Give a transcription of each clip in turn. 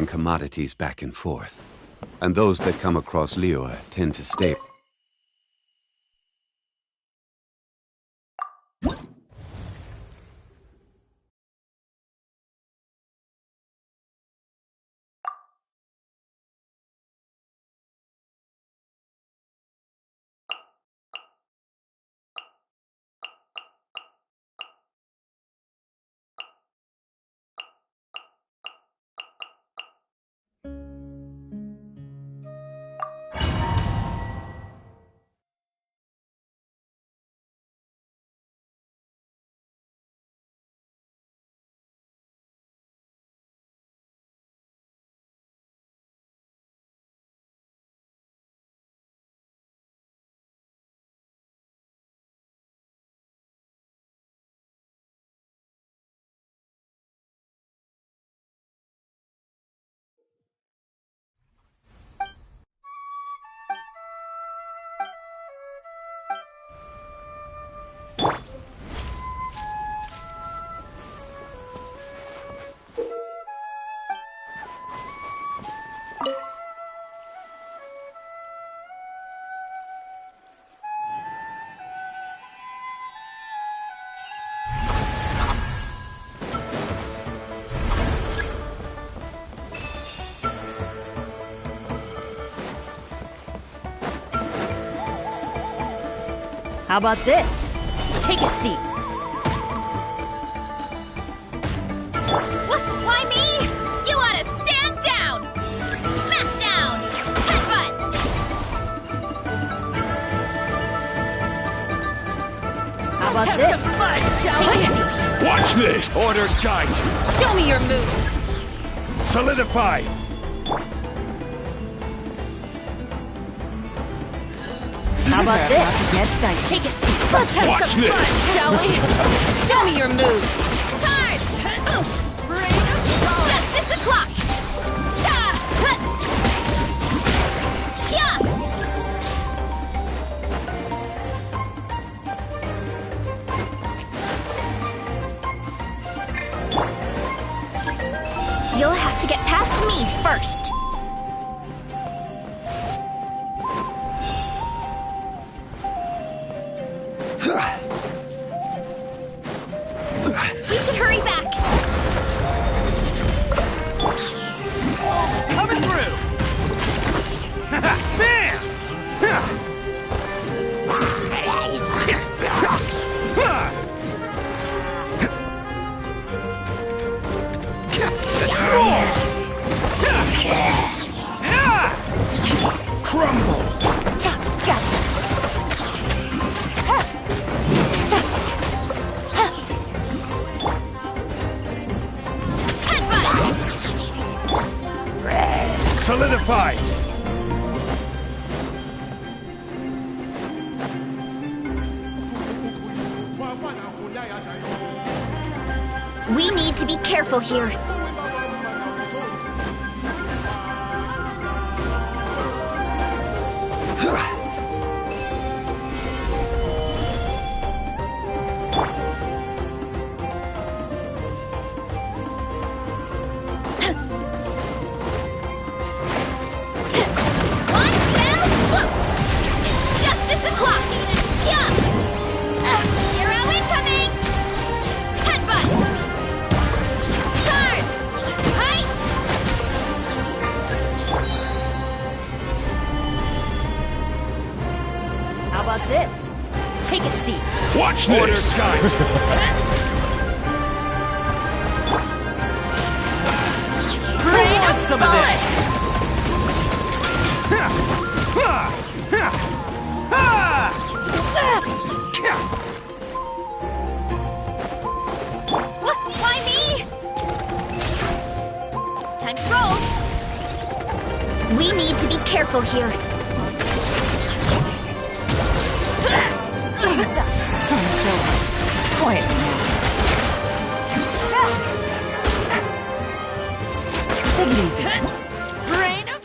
commodities back and forth. And those that come across Liyue tend to stay. How about this? Take a seat. Why me? You ought to stand down! Smash down! Headbutt! How about this? Some fun, shall Take we? a seat. Watch this! Order guide you. Show me your move! Solidify! How about this? Get done. Take a seat. Let's have Watch some this. fun, shall we? Show me your move! Charge! Boost! Justice o'clock! Ta! Hut! Yeah! You'll have to get past me first. We should hurry back. Coming through! Bam! Let's roll! Crumble! Gotcha. Solidify! We need to be careful here. One fell swoop! It's justice o'clock! Yeah! Hero incoming! Headbutt! Charge! Height! How about this? Take a seat. Watch this! Order guide Bring on some of this! Why me? Time to roll. We need to be careful here. Quiet now. Take it easy. Brain up.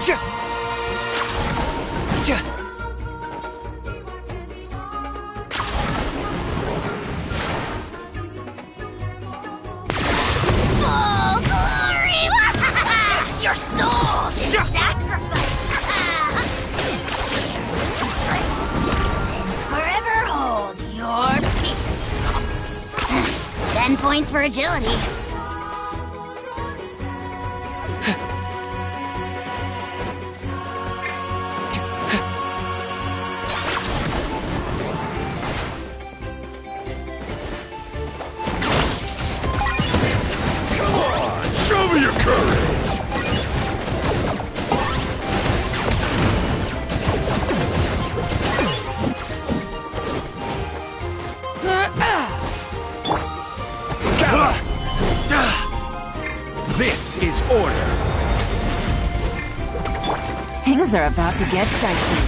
Full glory! It's your soul in sacrifice! Forever hold your peace. 10 points for agility. Show me your courage! This is order. Things are about to get dicey.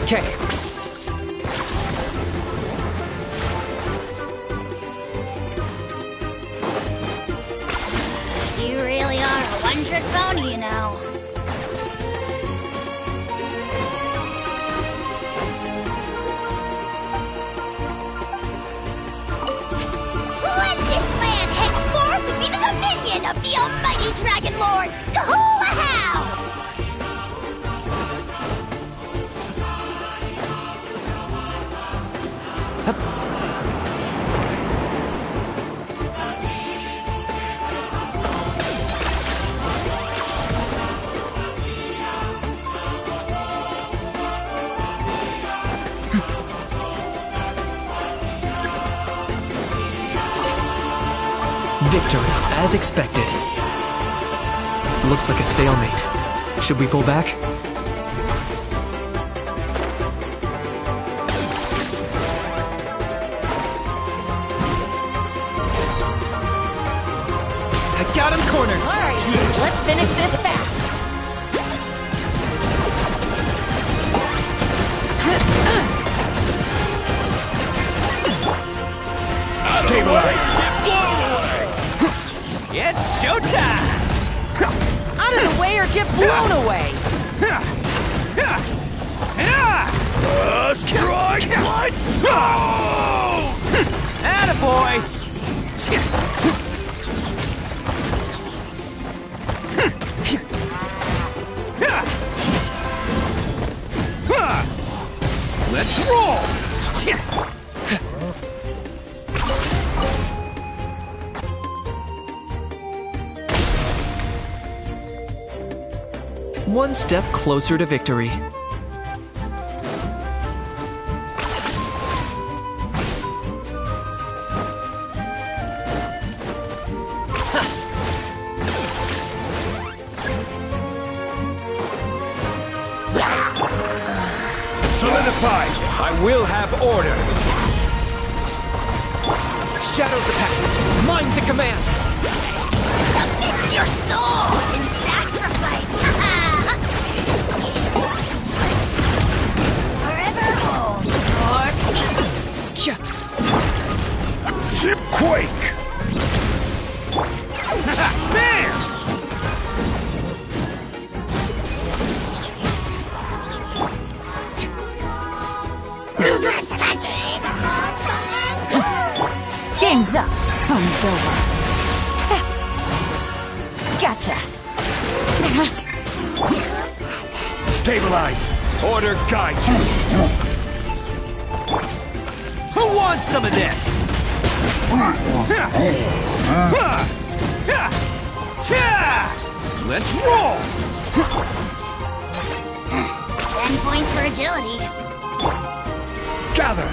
Okay. You really are a one-trick pony, you know. Let this land henceforth be the dominion of the almighty Dragon Lord, Kahula-How! Victory, as expected. Looks like a stalemate. Should we pull back? I got him cornered! Alright, let's finish this fast. Stabilize! It's showtime! Out of the way or get blown away. Strike! Let's go! Attaboy! Let's roll! One step closer to victory. Solidify! I will have order. Shadows the past, mine to command. Submit your soul in sacrifice! Forever hold your peace! Quake! Bam! Game's up. Fun's over. Gotcha. Stabilize! Order guide you! Who wants some of this? Let's roll! 10 points for agility. Gather!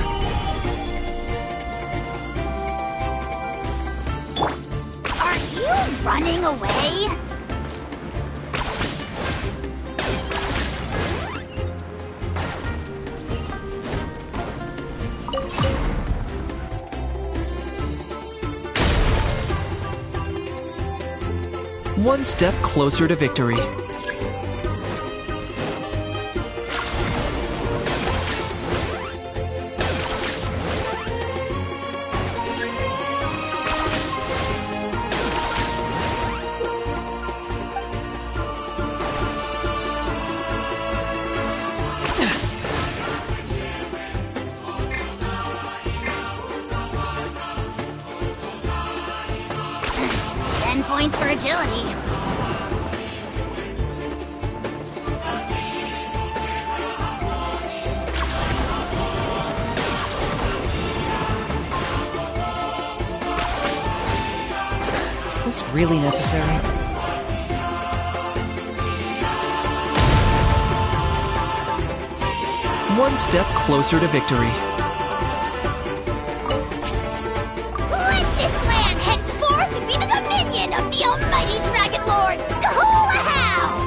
Are you running away? One step closer to victory. points for agility. Is this really necessary? One step closer to victory. Let this land henceforth be the dominion of the almighty Dragon Lord, Kahulahau!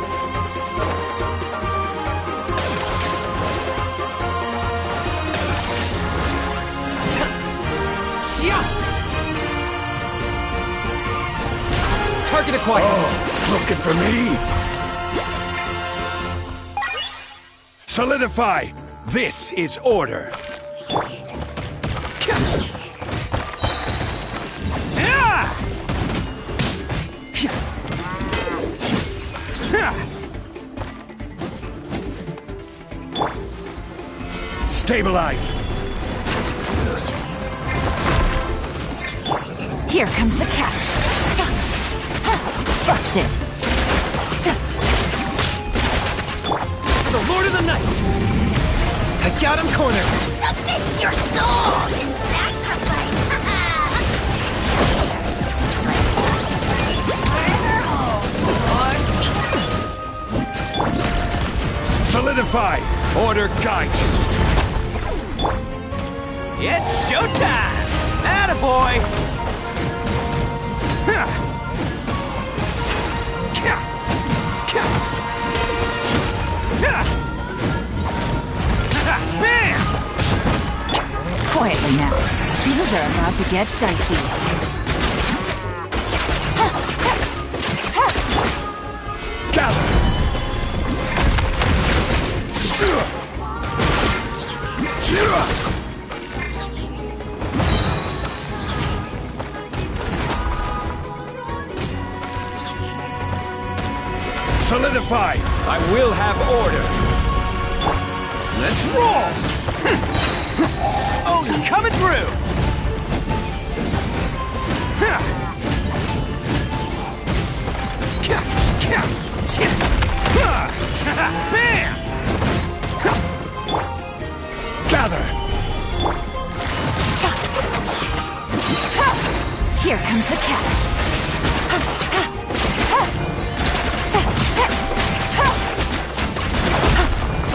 Target acquired. Oh, looking for me? Solidify! This is order. Stabilize! Here comes the catch. Busted. The Lord of the Night! I got him cornered! Submit your soul in sacrifice! Solidify! Order guide you! It's showtime! Attaboy! Bam! Quietly now. Things are about to get dicey. Gather! Solidify! I will have order! Let's roll! Oh, you're coming through! Bam! Gather! Here comes the catch.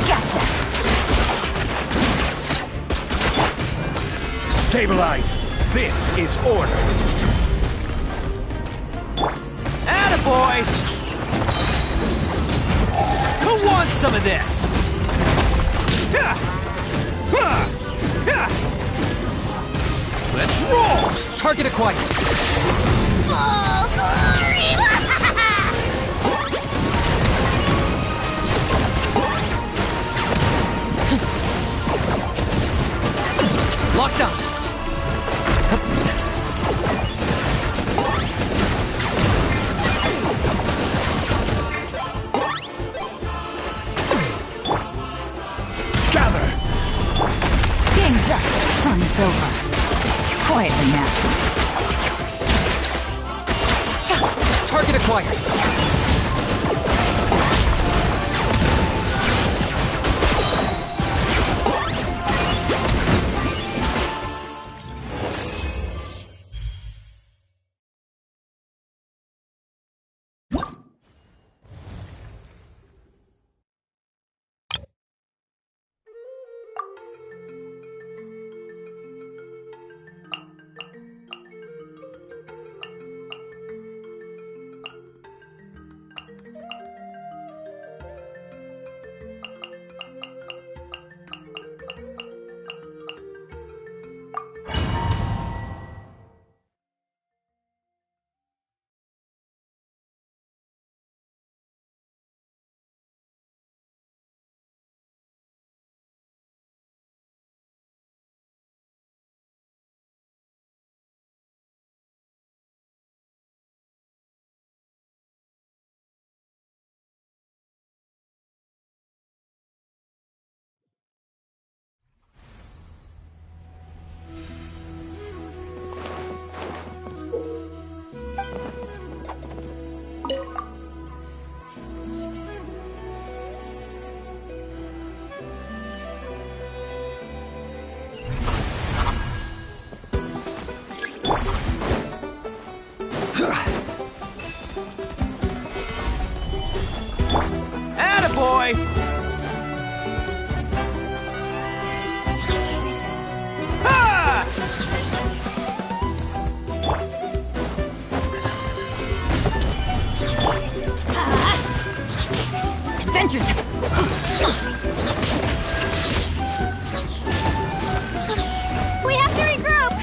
Gotcha. Stabilize! This is order! Attaboy! Who wants some of this? Let's roll! Target acquired. Full glory! Locked on. Gather! Game's up. Fun's over. Quietly now. Target acquired. Vengeance! We have to regroup!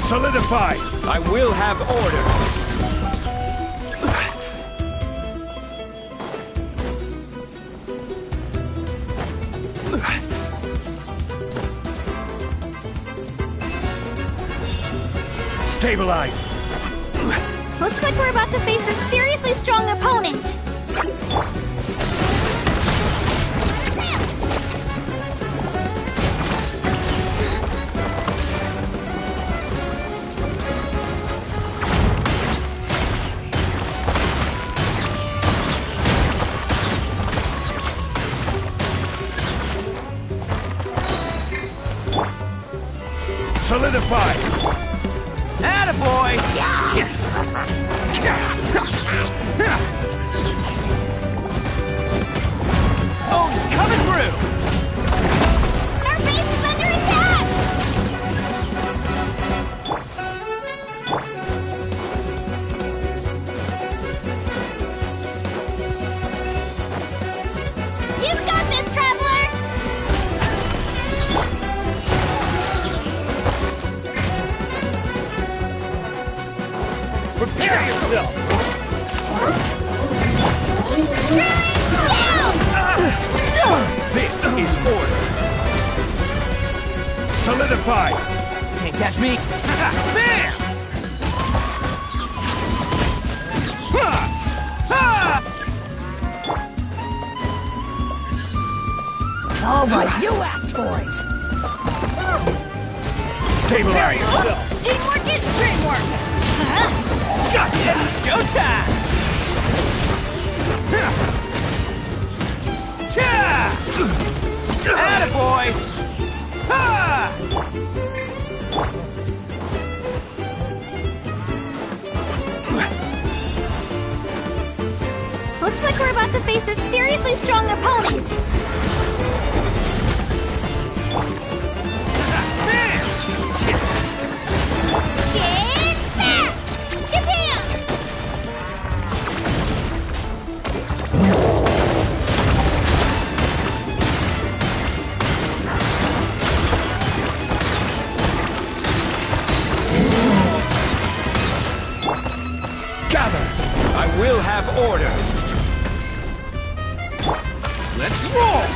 Solidify! I will have order! Stabilize! Looks like we're about to face a seriously strong opponent. Solidify! Attaboy! Oh, coming through! Our base is under attack! You've got this, Traveler! Prepare yourself! This is order! Solidify! Can't catch me! There! Ha! Ha! All right, you asked for it! Stabilize yourself! Teamwork is dreamwork! It's showtime! Cha! Attaboy! Ha! Looks like we're about to face a seriously strong opponent. Get back! Shabam! Gather! I will have order! Let's roll!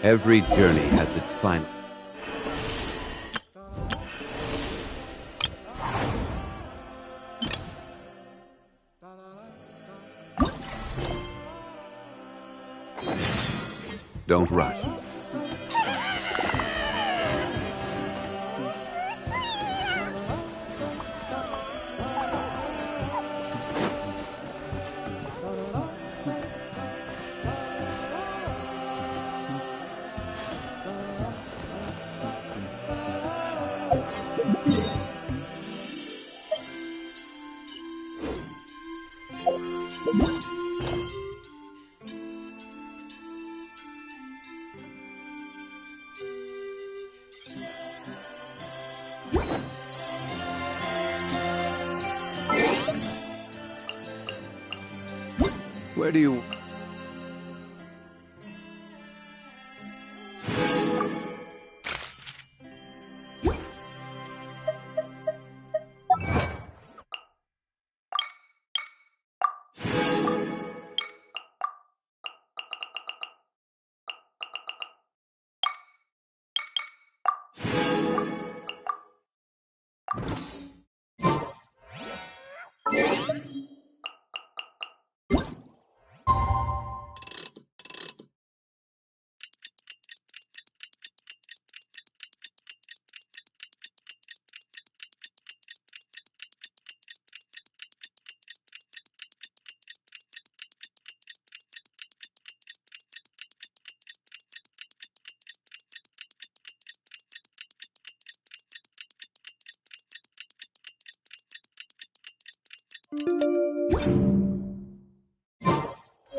Every journey has its final. Don't rush. Where do you...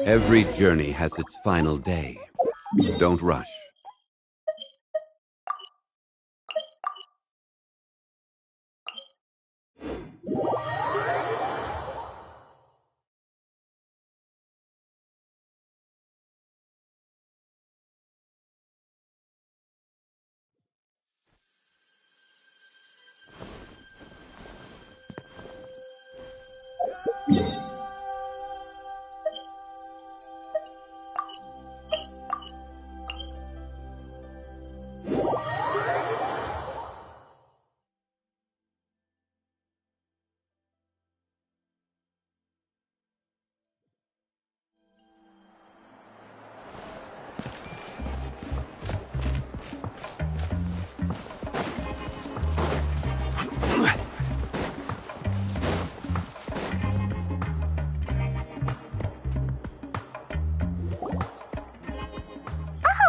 Every journey has its final day. Don't rush.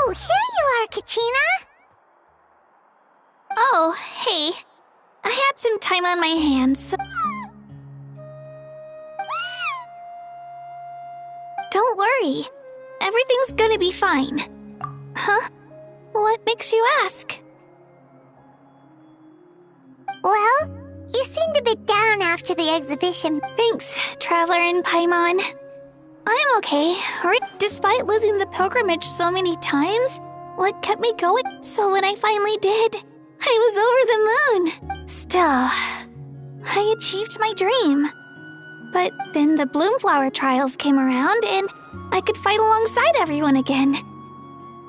Oh, here you are, Katrina! Oh, hey. I had some time on my hands, so... Don't worry. Everything's gonna be fine. Huh? What makes you ask? Well, you seemed a bit down after the exhibition. Thanks, Traveler and Paimon. I'm okay. Despite losing the pilgrimage so many times, what kept me going? So when I finally did, I was over the moon. Still, I achieved my dream. But then the Bloomflower trials came around and I could fight alongside everyone again.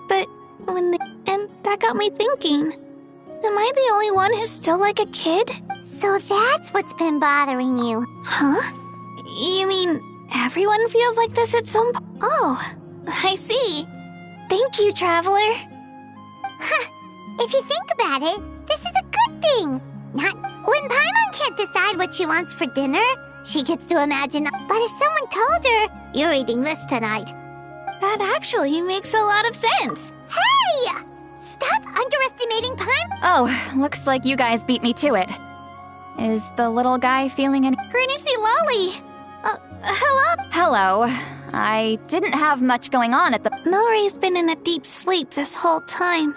But and that got me thinking, am I the only one who's still like a kid? So that's what's been bothering you. Huh? You mean everyone feels like this at some point? Oh, I see. Thank you, Traveler. Huh. If you think about it, this is a good thing. Not when Paimon can't decide what she wants for dinner, she gets to imagine. But if someone told her, you're eating this tonight, that actually makes a lot of sense. Hey! Stop underestimating Paimon. Oh, looks like you guys beat me to it. Is the little guy feeling any... Greasy Lolly! Hello? Hello. I didn't have much going on at the... Milry's been in a deep sleep this whole time.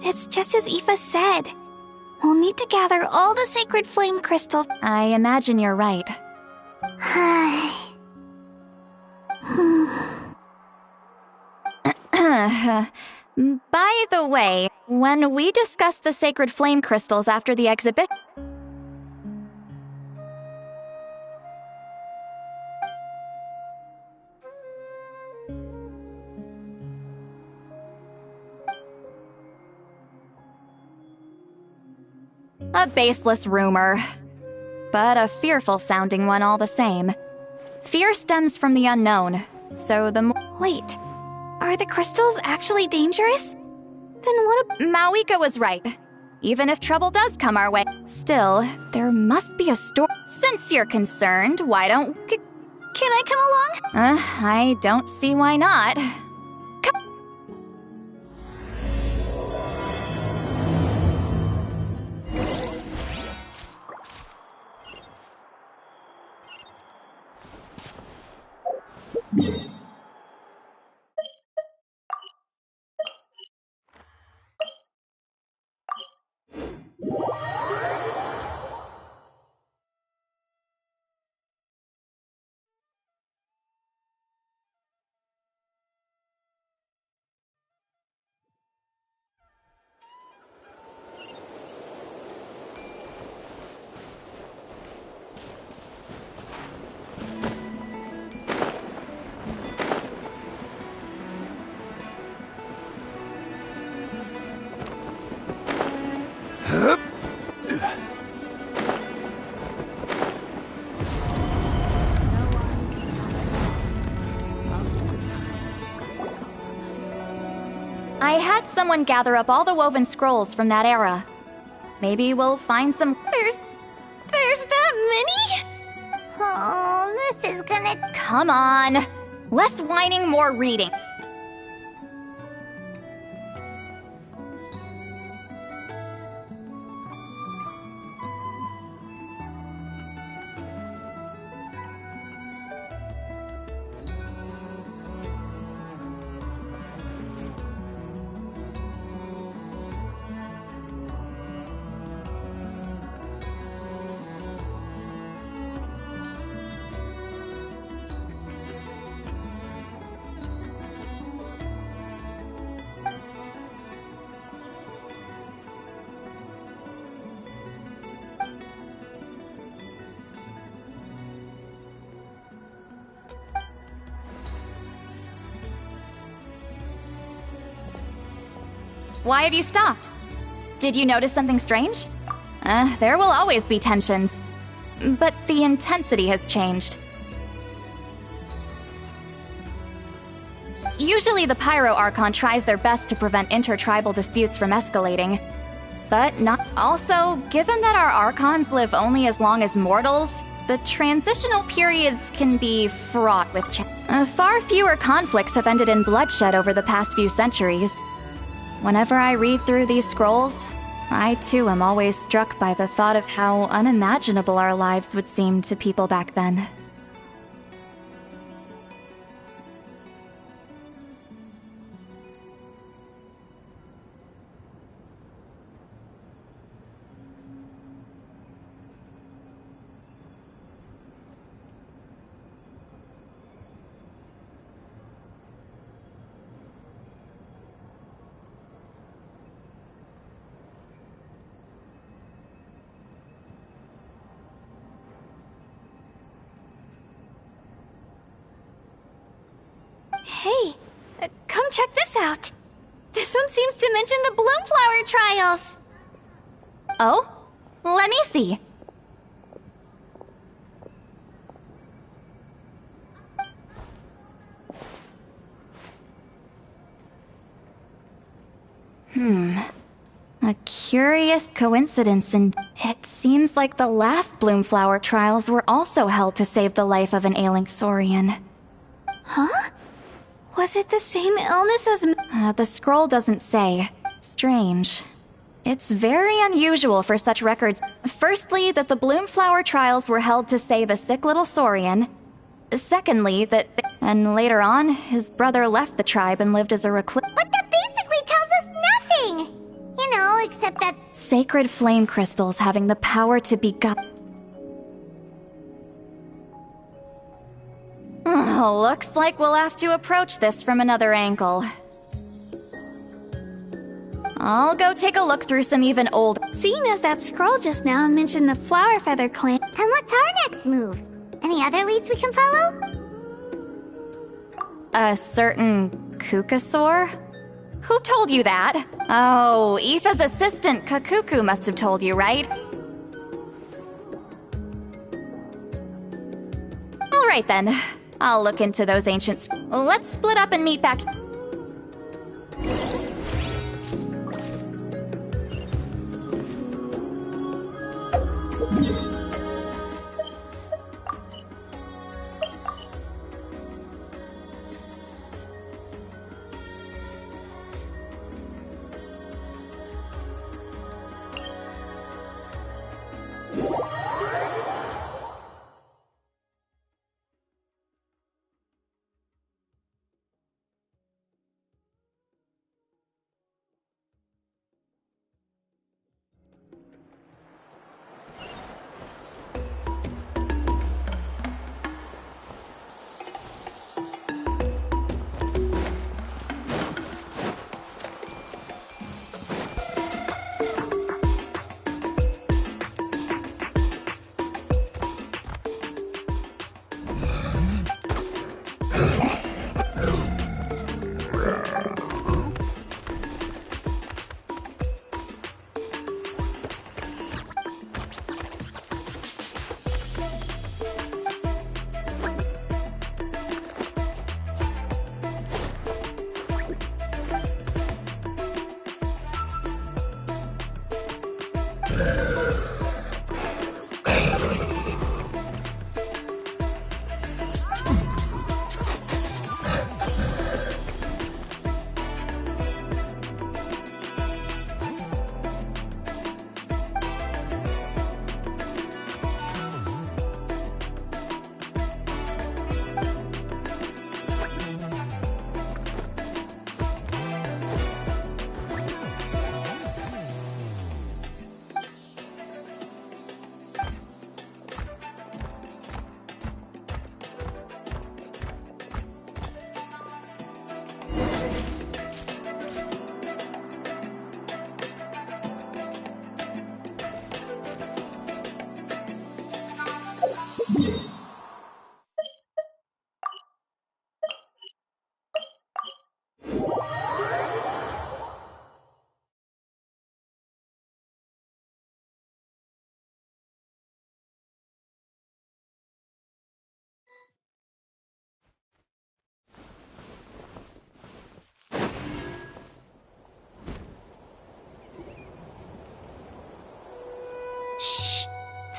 It's just as Aoife said. We'll need to gather all the sacred flame crystals. I imagine you're right. By the way, when we discussed the sacred flame crystals after the exhibit... A baseless rumor, but a fearful-sounding one all the same. Fear stems from the unknown, so the Wait, are the crystals actually dangerous? Then what Mauika was right. Even if trouble does come our way, still, there must be a story. Since you're concerned, why don't... Can I come along? I don't see why not. I had someone gather up all the woven scrolls from that era. Maybe we'll find some... There's that many? Oh, this is gonna... Come on! Less whining, more reading. Why have you stopped? Did you notice something strange? There will always be tensions. But the intensity has changed. Usually the Pyro Archon tries their best to prevent intertribal disputes from escalating. But not. Also, given that our Archons live only as long as mortals, the transitional periods can be fraught with far fewer conflicts have ended in bloodshed over the past few centuries. Whenever I read through these scrolls, I too am always struck by the thought of how unimaginable our lives would seem to people back then. Hey, come check this out. This one seems to mention the Bloomflower trials. Oh? Let me see. A curious coincidence, and it seems like the last Bloomflower trials were also held to save the life of an ailing Saurian. Huh? Was it the same illness as The scroll doesn't say. Strange. It's very unusual for such records. Firstly, that the Bloomflower trials were held to save a sick little Saurian. Secondly, and later on, his brother left the tribe and lived as a recluse. But that basically tells us nothing! You know, except that... Sacred flame crystals having the power to be looks like we'll have to approach this from another angle. I'll go take a look through some even old... Seeing as that scroll just now mentioned the Flower Feather clan... And what's our next move? Any other leads we can follow? A certain Kukasaur? Who told you that? Oh, Aoife's assistant Kakuku must have told you, right? Alright then. I'll look into those ancients. Let's split up and meet back...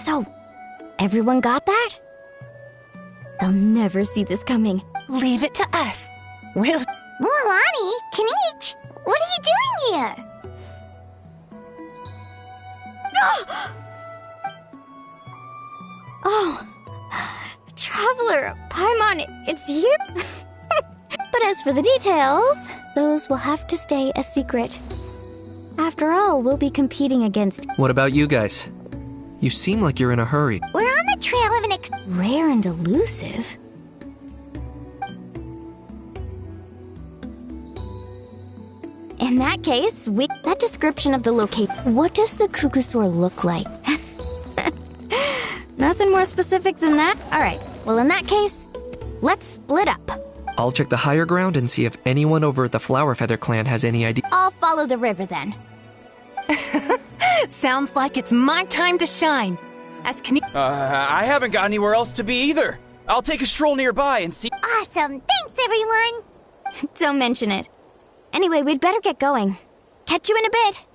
So, everyone got that? They'll never see this coming. Leave it to us. We'll... Mualani, Kinich, what are you doing here? Oh, Traveler, Paimon, it's you? But as for the details, those will have to stay a secret. After all, we'll be competing against... What about you guys? You seem like you're in a hurry. We're on the trail of an rare and elusive. In that case, that description of the location... What does the Kukusaur look like? Nothing more specific than that? Alright, well in that case, let's split up. I'll check the higher ground and see if anyone over at the Flower Feather clan has any idea. I'll follow the river then. Sounds like it's my time to shine. As I haven't got anywhere else to be either. I'll take a stroll nearby and see. Awesome, thanks everyone! Don't mention it. Anyway, we'd better get going. Catch you in a bit.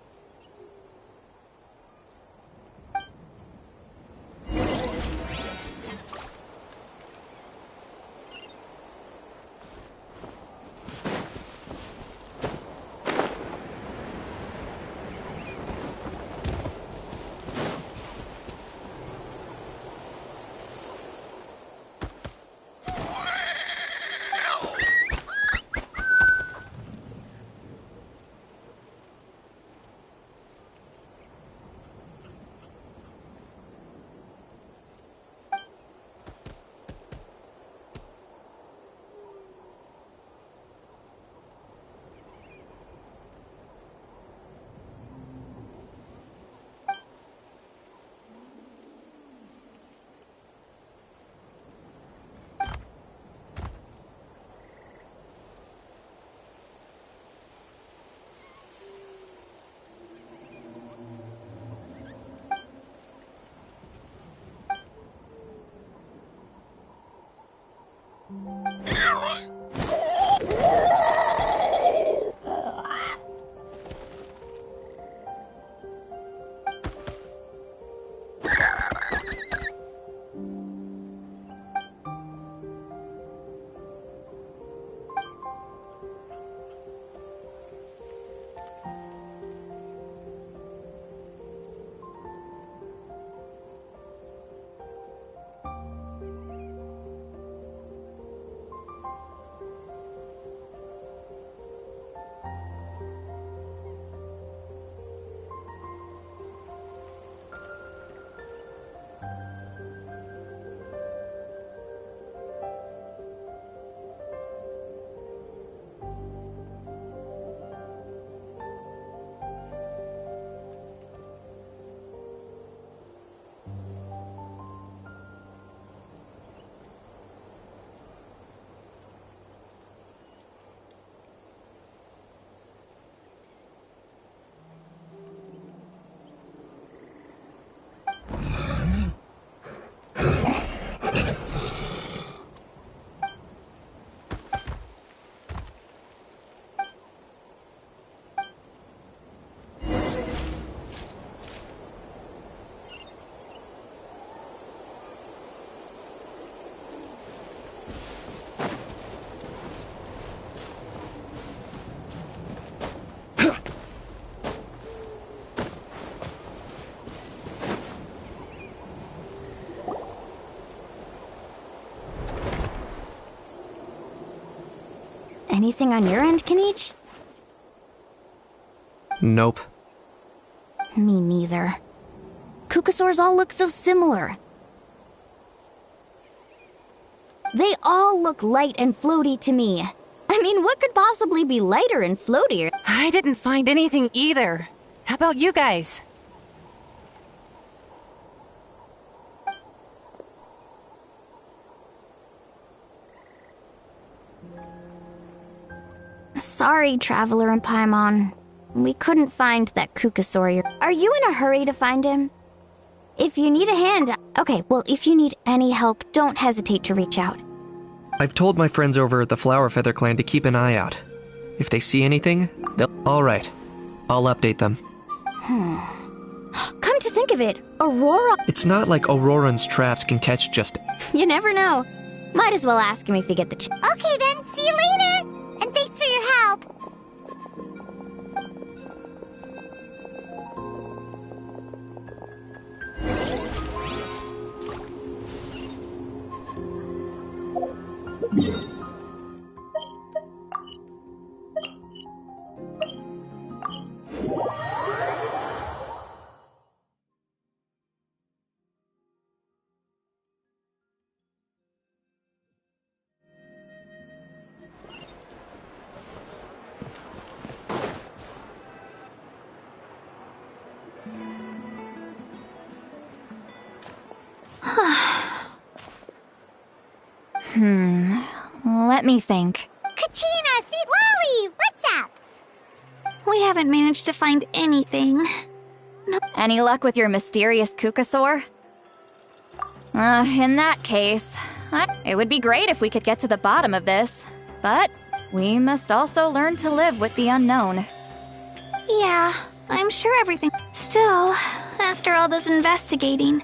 Anything on your end, Kinich? Nope. Me neither. Kukusaurs all look so similar. They all look light and floaty to me. I mean, what could possibly be lighter and floatier? I didn't find anything either. How about you guys? Sorry, Traveler and Paimon. We couldn't find that Kukusaur. Are you in a hurry to find him? If you need a hand... Okay, well, if you need any help, don't hesitate to reach out. I've told my friends over at the Flower Feather clan to keep an eye out. If they see anything, they'll... Alright. I'll update them. Come to think think of it, Aurora... It's not like Auroran's traps can catch just... You never know. Might as well ask him if you get the Okay then, see you later! And thanks for your help! Let me think. Kachina, Seat Lolly, what's up? We haven't managed to find anything. No. Any luck with your mysterious Kukasaur? In that case, it would be great if we could get to the bottom of this. But we must also learn to live with the unknown. Yeah, I'm sure everything... Still, after all this investigating,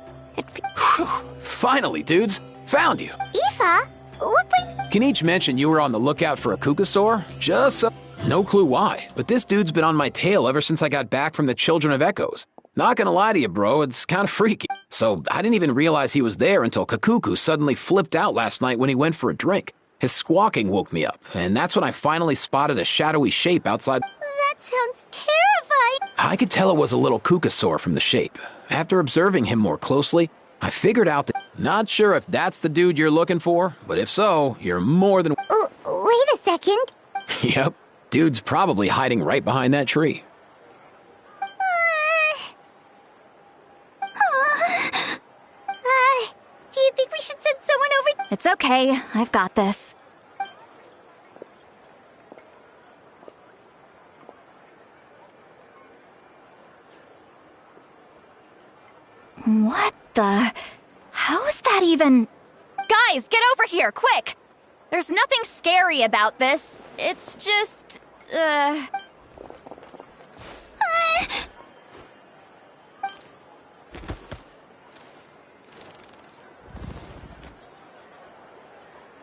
Finally, dudes. Found you. Aoife, what brings... Kinich mentioned you were on the lookout for a Kukasaur. Just so... No clue why, but this dude's been on my tail ever since I got back from the Children of Echoes. Not gonna lie to you, bro, it's kind of freaky. So I didn't even realize he was there until Kakuku suddenly flipped out last night when he went for a drink. His squawking woke me up, and that's when I finally spotted a shadowy shape outside. That sounds terrifying. I could tell it was a little Kukasaur from the shape. After observing him more closely, I figured out that... Not sure if that's the dude you're looking for, but if so, you're more than... Wait a second. Yep, dude's probably hiding right behind that tree. Do you think we should send someone over? It's okay, I've got this. What the... How is that even... Guys, get over here, quick! There's nothing scary about this. It's just...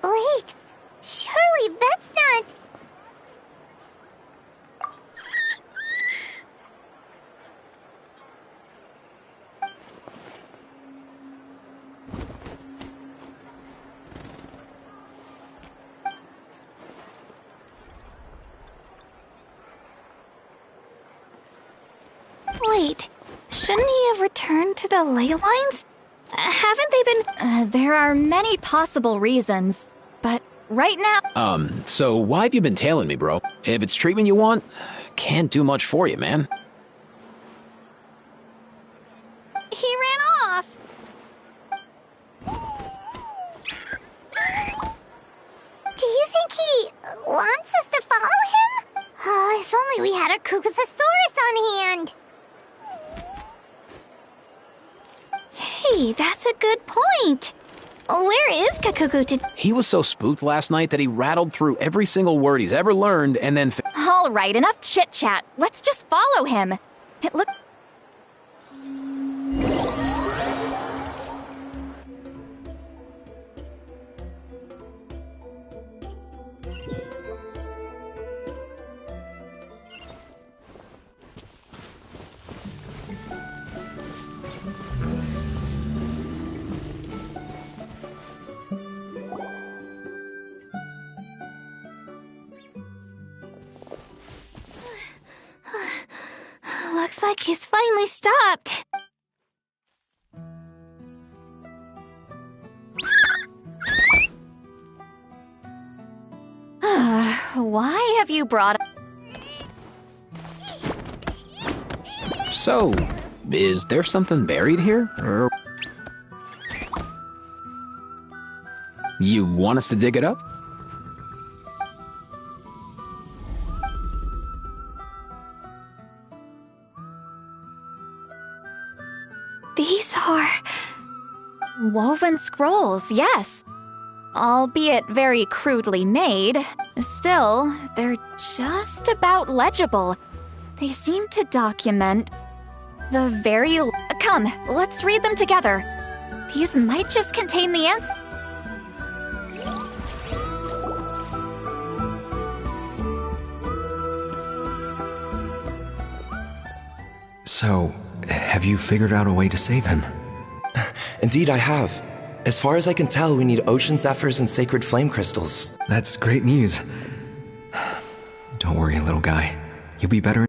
Wait, surely that's not... Wait, shouldn't he have returned to the ley lines? Haven't they been... there are many possible reasons, but right now... So why have you been tailing me, bro? If it's treatment you want, can't do much for you, man. He ran off. Do you think he wants us to follow him? Oh, if only we had a Kukathosaurus on hand. Hey, that's a good point. Where is Kakuku? He was so spooked last night that he rattled through every single word he's ever learned and then... All right, enough chit-chat. Let's just follow him. It look... Looks like he's finally stopped. Why have you brought... So, is there something buried here? Or... You want us to dig it up? These are... Woven scrolls, yes. Albeit very crudely made. Still, they're just about legible. They seem to document the very... Come, let's read them together. These might just contain the answer. So, have you figured out a way to save him? Indeed, I have. As far as I can tell, we need ocean zephyrs and sacred flame crystals. That's great news. Don't worry, little guy. You'll be better.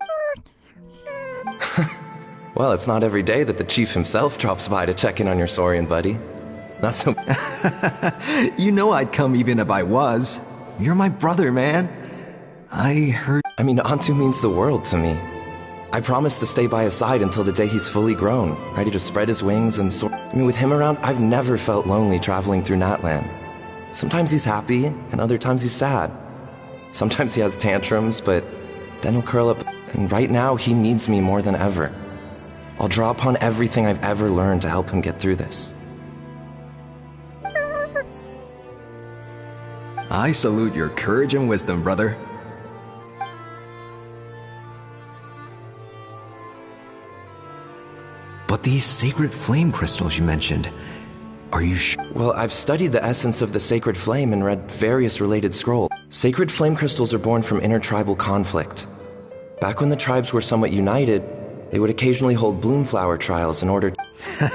Well, it's not every day that the chief himself drops by to check in on your Saurian buddy. Not so... You know I'd come even if I was. You're my brother, man. I heard... I mean, Antu means the world to me. I promised to stay by his side until the day he's fully grown, ready to spread his wings and soar. I mean, with him around, I've never felt lonely traveling through Natlan. Sometimes he's happy, and other times he's sad. Sometimes he has tantrums, but then he'll curl up, and right now he needs me more than ever. I'll draw upon everything I've ever learned to help him get through this. I salute your courage and wisdom, brother. But these sacred flame crystals you mentioned, are you sure? Well, I've studied the essence of the sacred flame and read various related scrolls. Sacred flame crystals are born from intertribal conflict. Back when the tribes were somewhat united, they would occasionally hold Bloomflower trials in order to...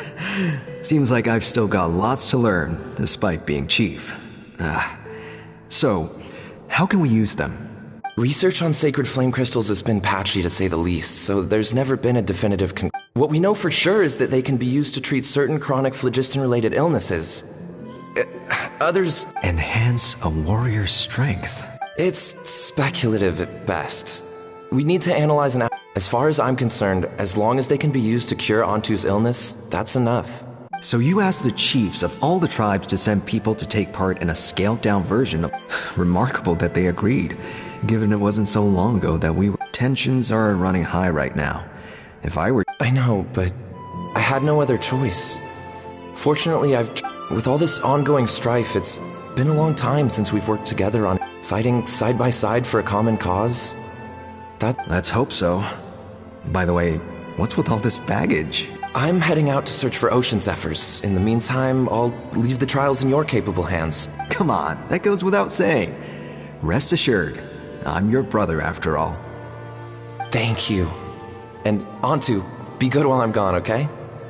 Seems like I've still got lots to learn, despite being chief. So, how can we use them? Research on sacred flame crystals has been patchy to say the least, so there's never been a definitive What we know for sure is that they can be used to treat certain chronic phlogiston-related illnesses. Others... Enhance a warrior's strength. It's speculative at best. We need to analyze an... As far as I'm concerned, as long as they can be used to cure Antu's illness, that's enough. So you asked the chiefs of all the tribes to send people to take part in a scaled-down version of... Remarkable that they agreed, given it wasn't so long ago that we were... Tensions are running high right now. If I were... I know, but I had no other choice. Fortunately, with all this ongoing strife, it's been a long time since we've worked together on fighting side by side for a common cause. Let's hope so. By the way, what's with all this baggage? I'm heading out to search for ocean zephyrs. In the meantime, I'll leave the trials in your capable hands. Come on, that goes without saying. Rest assured, I'm your brother after all. Thank you. And Antu, be good while I'm gone, okay?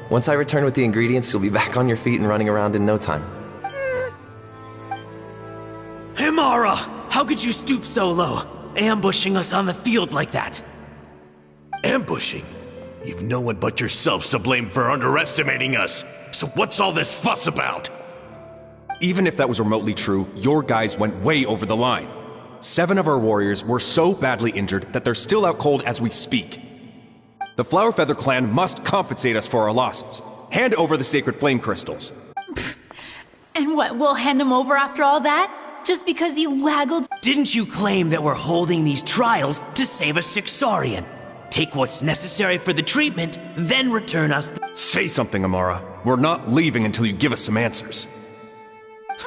Once I return with the ingredients, you'll be back on your feet and running around in no time. Himara! How could you stoop so low, ambushing us on the field like that? Ambushing? You've no one but yourself to blame for underestimating us. So what's all this fuss about? Even if that was remotely true, your guys went way over the line. 7 of our warriors were so badly injured that they're still out cold as we speak. The Flower Feather clan must compensate us for our losses. Hand over the sacred flame crystals. And what, we'll hand them over after all that? Just because you waggled? Didn't you claim that we're holding these trials to save a sick Saurian? Take what's necessary for the treatment, then return us Say something, Amara. We're not leaving until you give us some answers.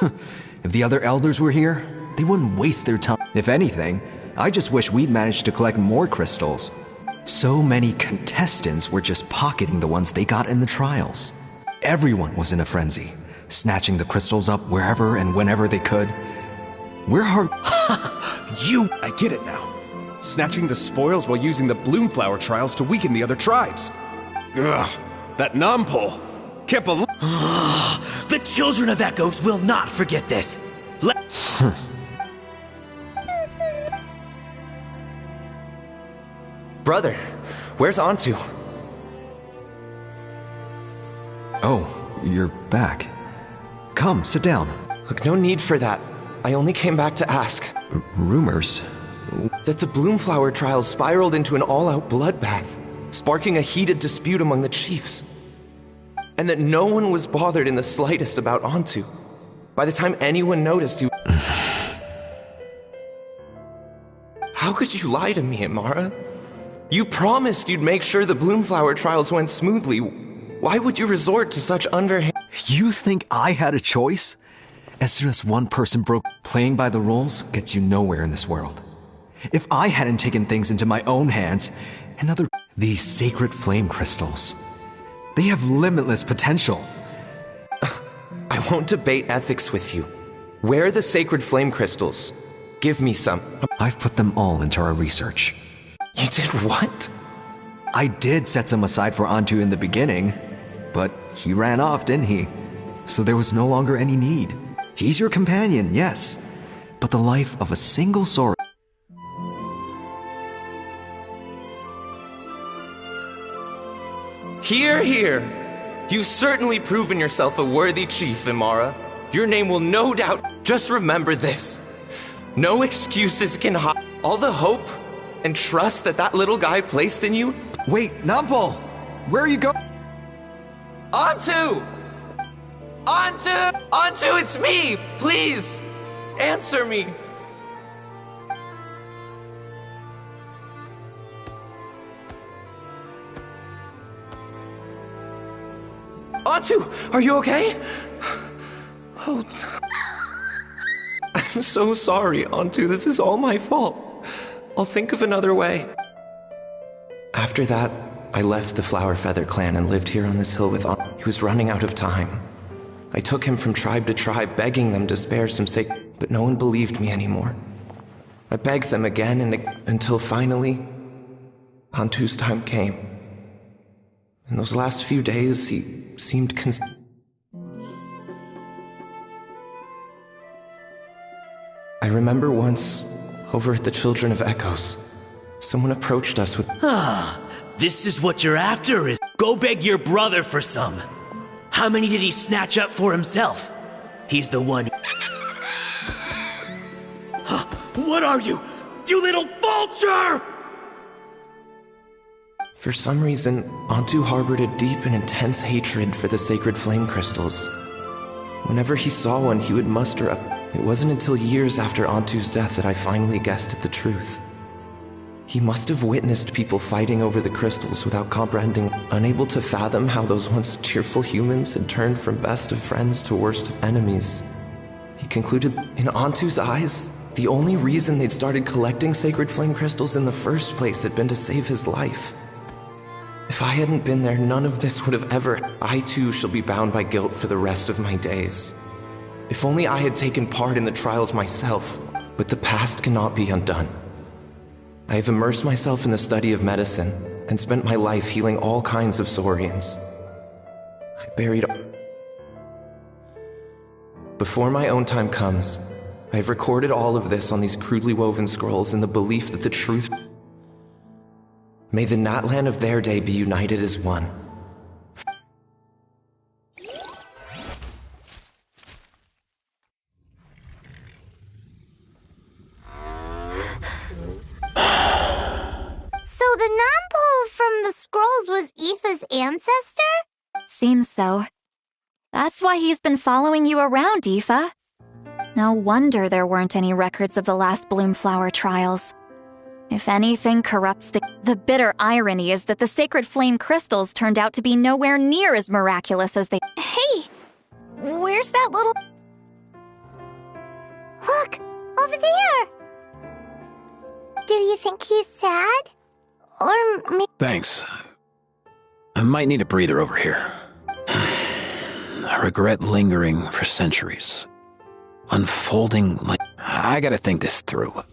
If the other elders were here, they wouldn't waste their time. If anything, I just wish we'd managed to collect more crystals. So many contestants were just pocketing the ones they got in the trials. Everyone was in a frenzy, snatching the crystals up wherever and whenever they could. We're hard... I get it now. Snatching the spoils while using the Bloomflower trials to weaken the other tribes. Ugh, that Nampole. Can't believe... The children of Echoes will not forget this. Brother, where's Antu? Oh, you're back. Come, sit down. Look, no need for that. I only came back to ask. Rumors? That the Bloomflower trials spiraled into an all-out bloodbath, sparking a heated dispute among the chiefs. And that no one was bothered in the slightest about Antu. By the time anyone noticed, you... How could you lie to me, Amara? You promised you'd make sure the Bloomflower trials went smoothly. Why would you resort to such underhand... You think I had a choice? As soon as one person broke, playing by the rules gets you nowhere in this world. If I hadn't taken things into my own hands, another... These sacred flame crystals. They have limitless potential. I won't debate ethics with you. Where are the sacred flame crystals? Give me some. I've put them all into our research. You did what? I did set some aside for Antu in the beginning, but he ran off, didn't he? So there was no longer any need. He's your companion, yes, but the life of a single Saurian. Hear, hear. You've certainly proven yourself a worthy chief, Imara. Your name will no doubt. Just remember this. No excuses can hide all the hope and trust that little guy placed in you. Wait, Nampal! Where are you going? Antu! Antu! Antu, it's me! Please! Answer me! Antu, are you okay? Oh, I'm so sorry, Antu. This is all my fault. I'll think of another way. After that, I left the Flower Feather clan and lived here on this hill with Antu. He was running out of time. I took him from tribe to tribe, begging them to spare some sake, but no one believed me anymore. I begged them again and until finally, Antu's time came. In those last few days, he seemed I remember once, over at the Children of Echoes, someone approached us with... This is what you're after is... Go beg your brother for some. How many did he snatch up for himself? He's the one... What are you? You little vulture! For some reason, Antu harbored a deep and intense hatred for the sacred flame crystals. Whenever he saw one, he would muster up. It wasn't until years after Antu's death that I finally guessed at the truth. He must have witnessed people fighting over the crystals without comprehending, unable to fathom how those once cheerful humans had turned from best of friends to worst of enemies. He concluded, in Antu's eyes, the only reason they'd started collecting sacred flame crystals in the first place had been to save his life. If I hadn't been there, none of this would have ever... I too shall be bound by guilt for the rest of my days. If only I had taken part in the trials myself, but the past cannot be undone. I have immersed myself in the study of medicine and spent my life healing all kinds of Saurians. I buried... Before my own time comes, I have recorded all of this on these crudely woven scrolls in the belief that the truth... May the Natlan of their day be united as one. So the non-pole from the scrolls was Aoife's ancestor? Seems so. That's why he's been following you around, Aoife. No wonder there weren't any records of the last Bloomflower trials. If anything corrupts the bitter irony is that the sacred flame crystals turned out to be nowhere near as miraculous as they... Hey! Where's that little... Look! Over there! Do you think he's sad? Or maybe... Thanks. I might need a breather over here. A regret lingering for centuries. Unfolding like... I gotta think this through.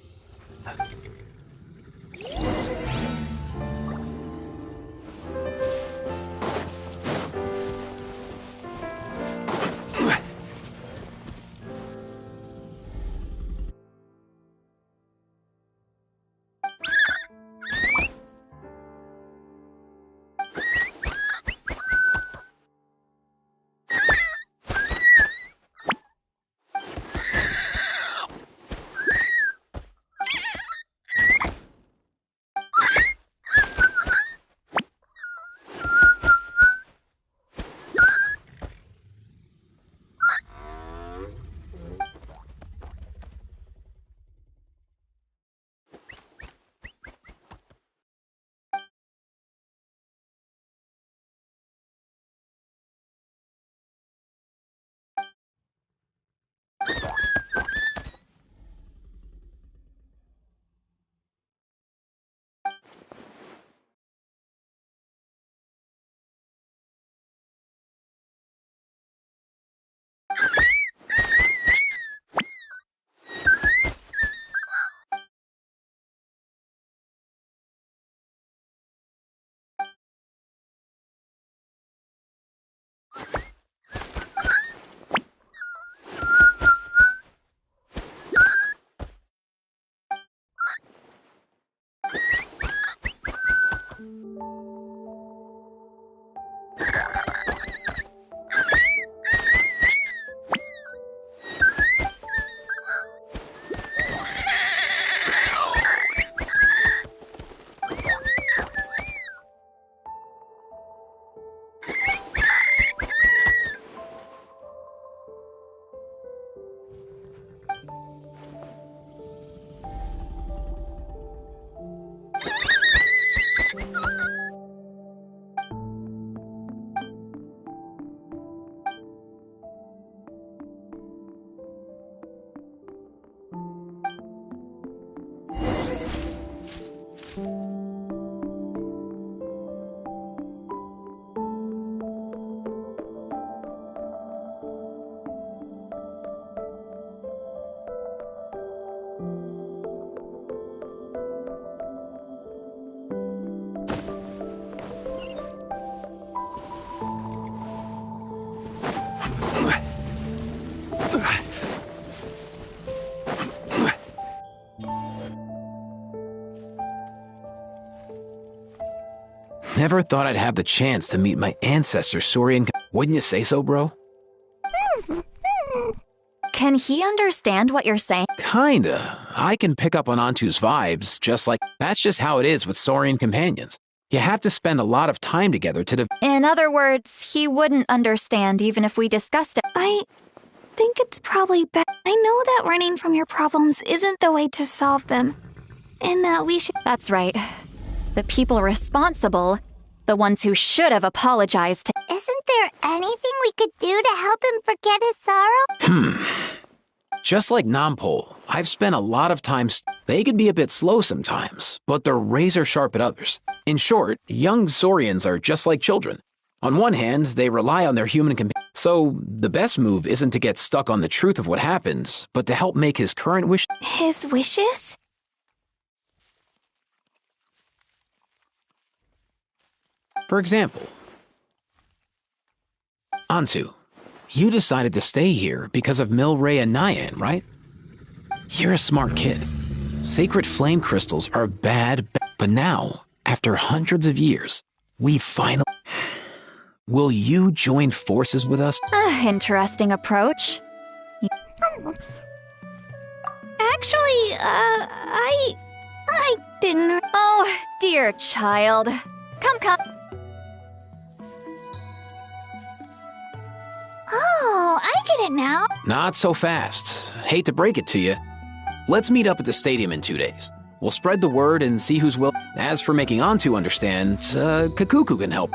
Never thought I'd have the chance to meet my ancestor, Saurian. Wouldn't you say so, bro? Can he understand what you're saying? Kinda. I can pick up on Antu's vibes, just like that's just how it is with Saurian companions. You have to spend a lot of time together to In other words, he wouldn't understand even if we discussed it. I think it's probably better. I know that running from your problems isn't the way to solve them, and that we should. That's right. The people responsible, the ones who should have apologized to. Isn't there anything we could do to help him forget his sorrow? Just like Nampol, I've spent a lot of time. They can be a bit slow sometimes, but they're razor sharp at others. In short, young Saurians are just like children. On one hand, they rely on their human companions. So the best move isn't to get stuck on the truth of what happens, but to help make his current wish. His wishes? For example, Antu, you decided to stay here because of Milray and Nyan, right? You're a smart kid. Sacred flame crystals are bad, but now, after hundreds of years, we finally... Will you join forces with us? Interesting approach. Actually, I didn't... Oh, dear child. Come. Oh, I get it now. Not so fast. Hate to break it to you. Let's meet up at the stadium in 2 days. We'll spread the word and see who's will. As for making Antu understand, Kakuku can help.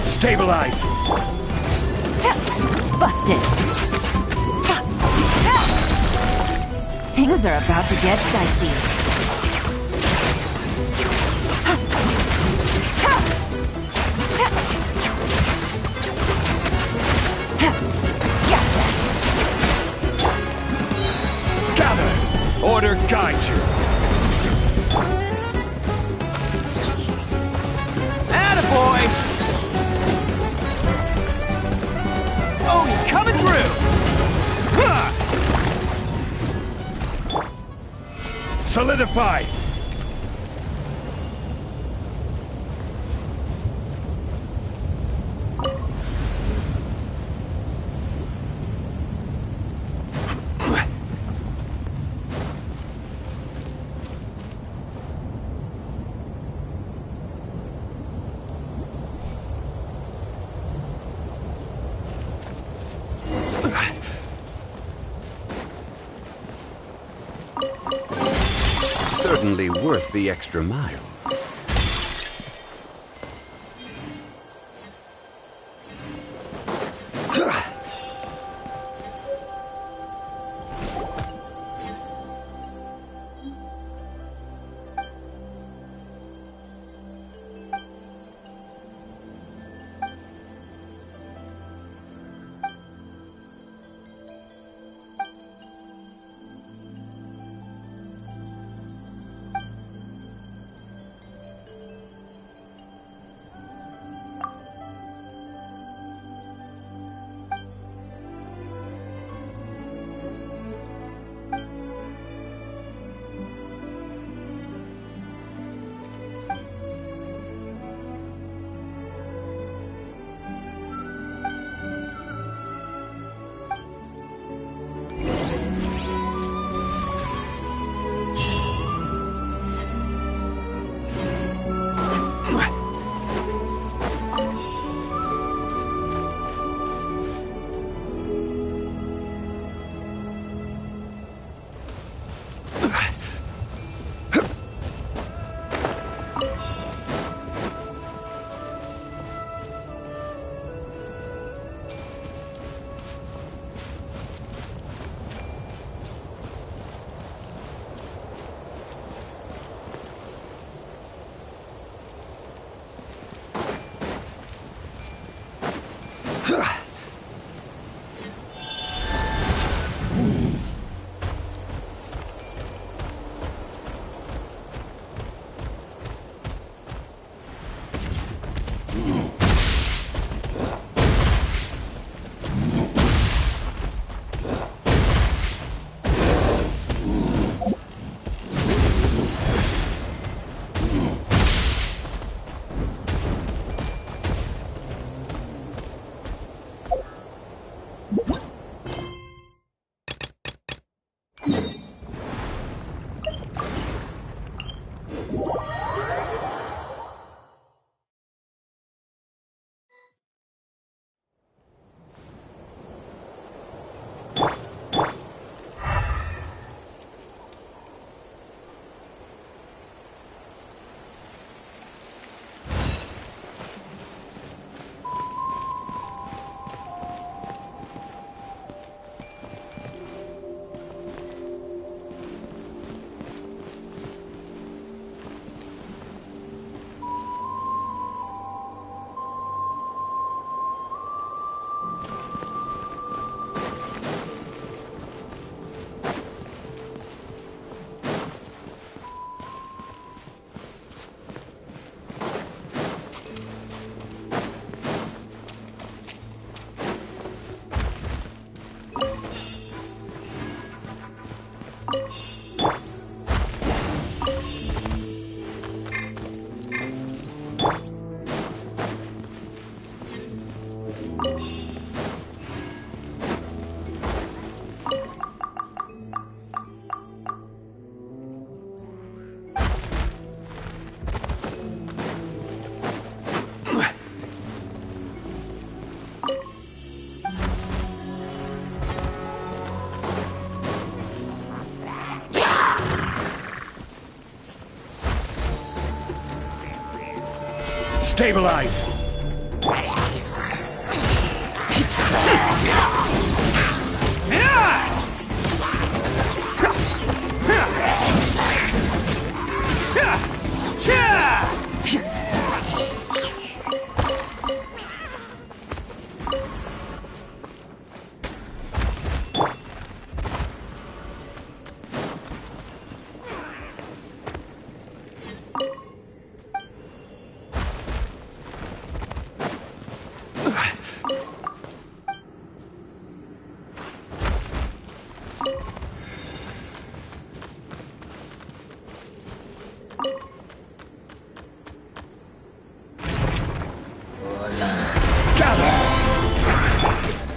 Stabilize! Busted. Things are about to get dicey. Gotcha. Gather! Order guide you! Attaboy! Oh, you're coming through! Ha! Solidify! Certainly worth the extra mile. Stabilize!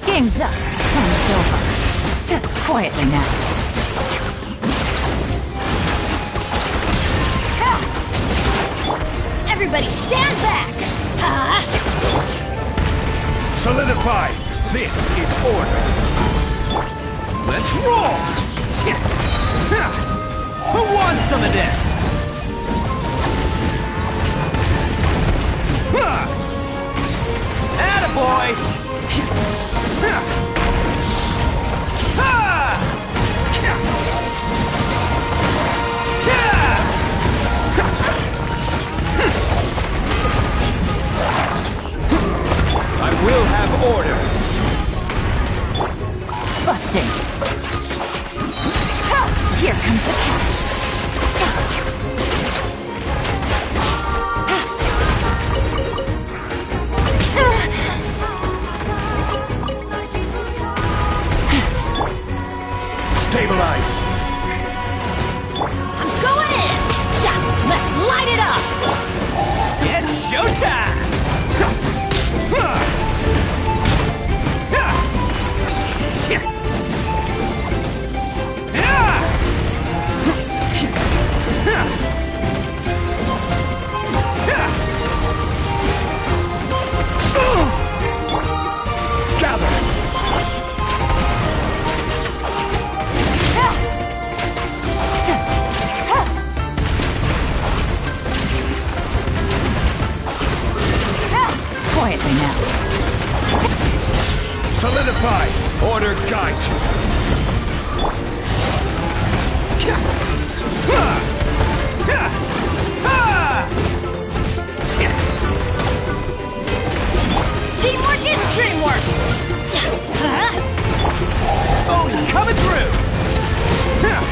Game's up. Time's over. Quietly now. Everybody stand back! Solidify! This is order! Let's roll! Who wants some of this? Attaboy! I will have order! Busting. Here comes the catch. Stabilize! I'm going in! Let's light it up! It's showtime! Quietly now. Solidify! Order guide you! Teamwork is dreamwork! Oh, coming through! Bam!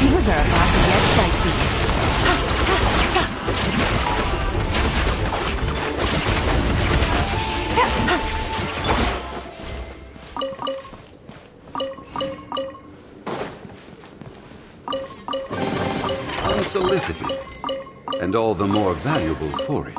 Things are about to get dicey. Unsolicited, and all the more valuable for it.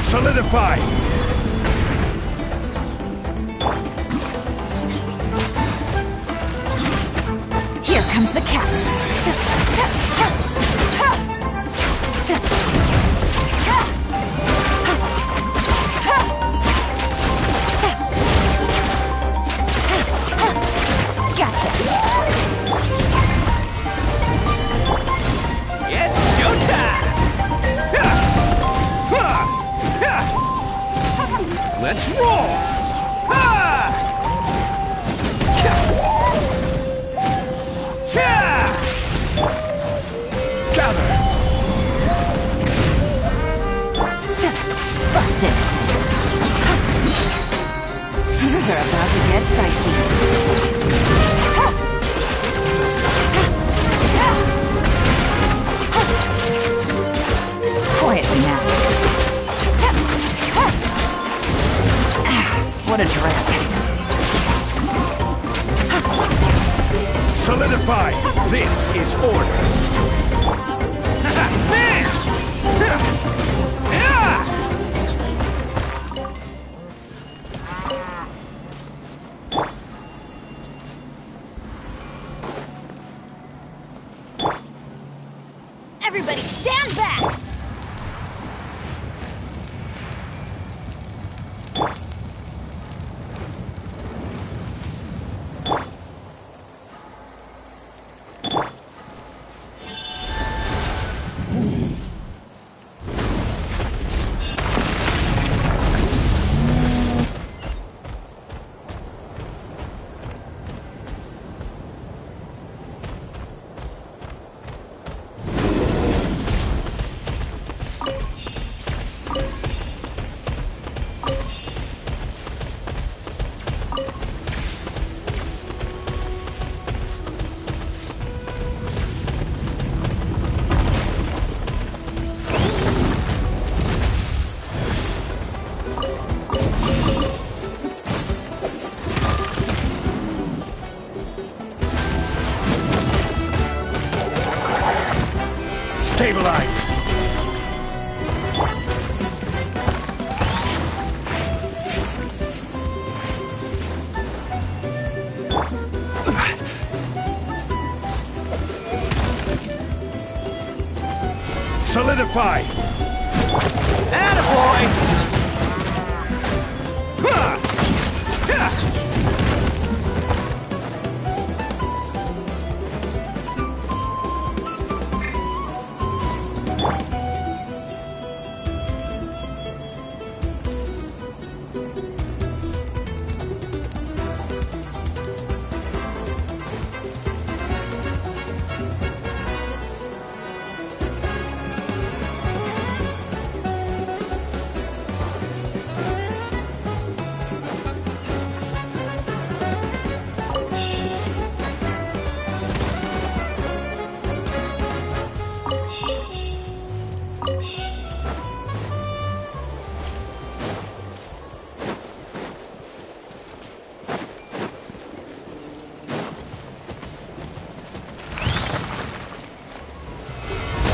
Solidify! Here comes the catch. Gotcha. It's showtime! Let's roll! Gather! Busted. Things are about to get dicey. Quietly now. What a drag. Solidify! This is order! Everybody stand back! Stabilize! Solidify! Attaboy!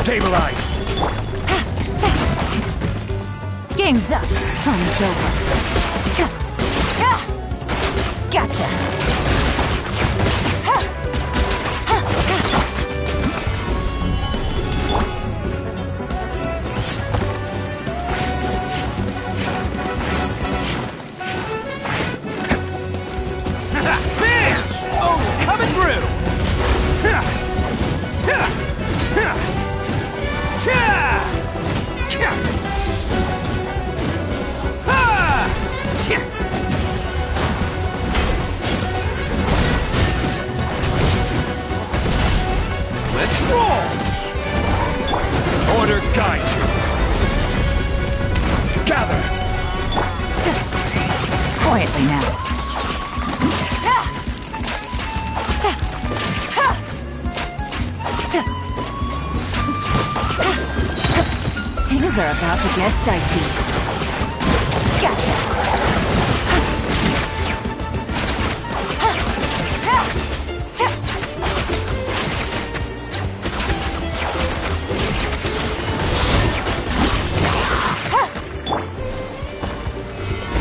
Stabilize! Game's up. Fun's over. Gotcha. Bam! Oh, coming through! Let's roll! Order guide you. Gather! Quietly now. Things are about to get dicey. Gotcha.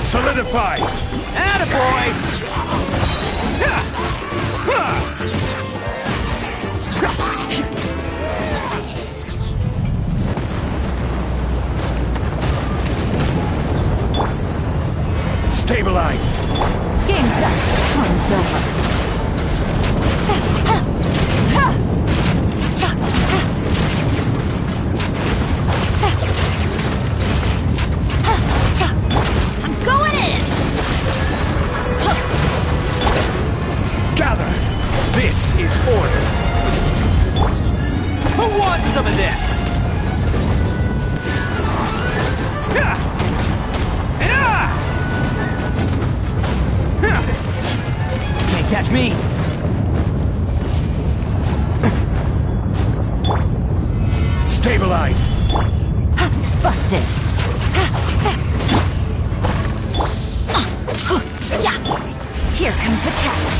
Solidify! Attaboy! Stabilize! Game's up. Fun's over. I'm going in! Gather! This is order! Who wants some of this? Can't catch me! Stabilize! Busted. Here comes the catch.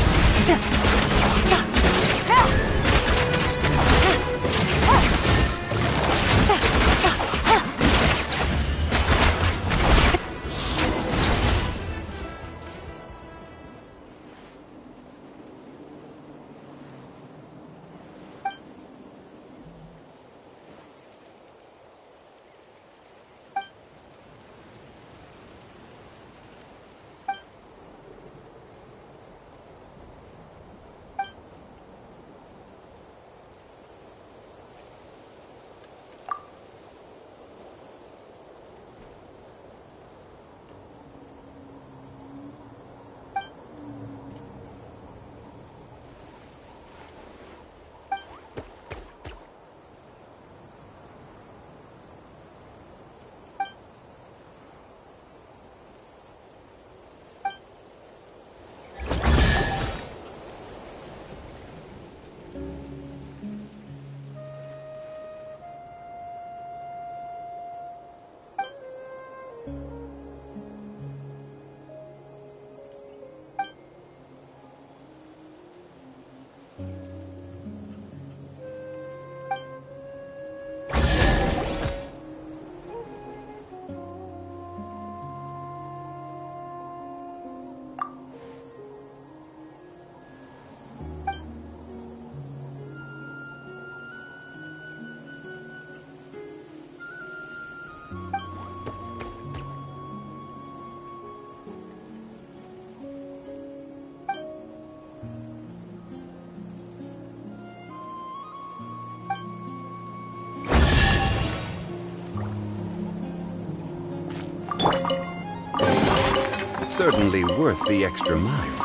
Certainly worth the extra mile.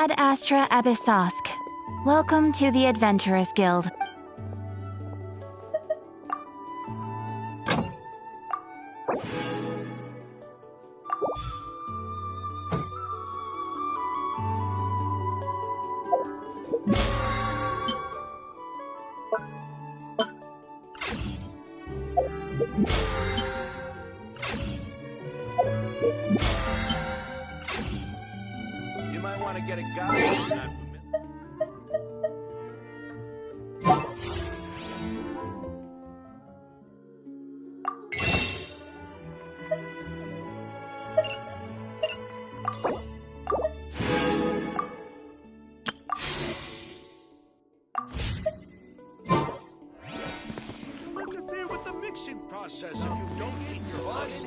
Ad Astra Abyssosk. Welcome to the Adventurers Guild. You might want to get a guide if you're not familiar. Don't interfere with the mixing process if you don't eat your eyes.